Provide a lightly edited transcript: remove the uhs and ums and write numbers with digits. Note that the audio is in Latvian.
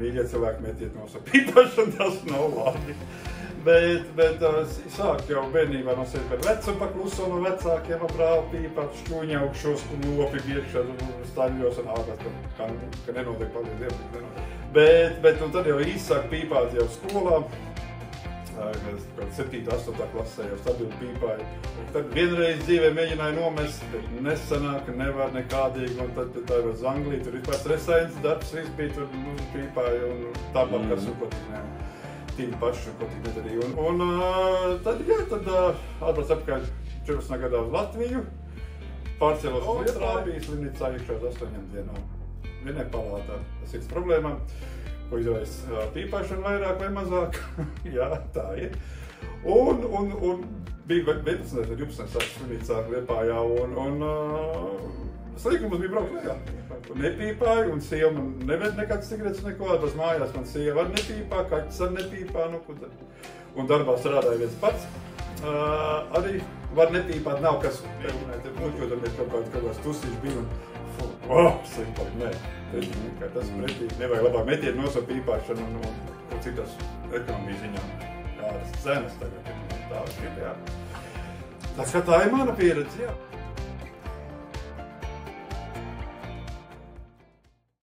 mīļie cilvēki, metiet no savu pīpāšanu, tas nav labi. Bet sāk jau bērnībā no sevi par vecu pakluso no vecākiem, brāli pīpāt, šķūņi augšos, nopi biekšā, staļļos un ārās, ka nenotiek paldies Dievu. Bet un tad jau īsāk pīpāt jau skolā. 7. 8. klasē jau stabili pīpāju. Tad vienreiz dzīvē mēģināju nomest, bet nesanāk, nevar nekādīgi, un tad tā jau uz Angliju, tur vispār stresains darbs, viss bija tur pīpāju, un tāpat, kas un ko tik nevar. Tīm pašu, ko tik nedarīju. Un tad atbrauc apkārt 14. gadā uz Latviju, pārcēlos uz Lietrāpiju, slimnīcā iekšā uz 8 dienām. Vienai palātā sirds problēmām. Ko izraisa pīpāšana vairāk vai mazāk. Jā, tā ir. Un bija 11. vai 12. sāks slimnīcā Liepājā, un sliekums bija braukt lejā. Nepīpāju, un sieva man neved nekāds cigaretes neko, bez mājās man sieva var nepīpā, kaķis ar nepīpā, nu, ko tad. Un darbā strādāja viens pats. Arī var nepīpāt, nav kas muļķodamies kaut kāds tusīši bija, un simpali, nē. Tas pretī, nevajag labāk metiet no savu pīpāšanu un citas ekonomijas ziņām, kādas cenas tagad ir tādas, jā. Tā ir mana pieredze, jā.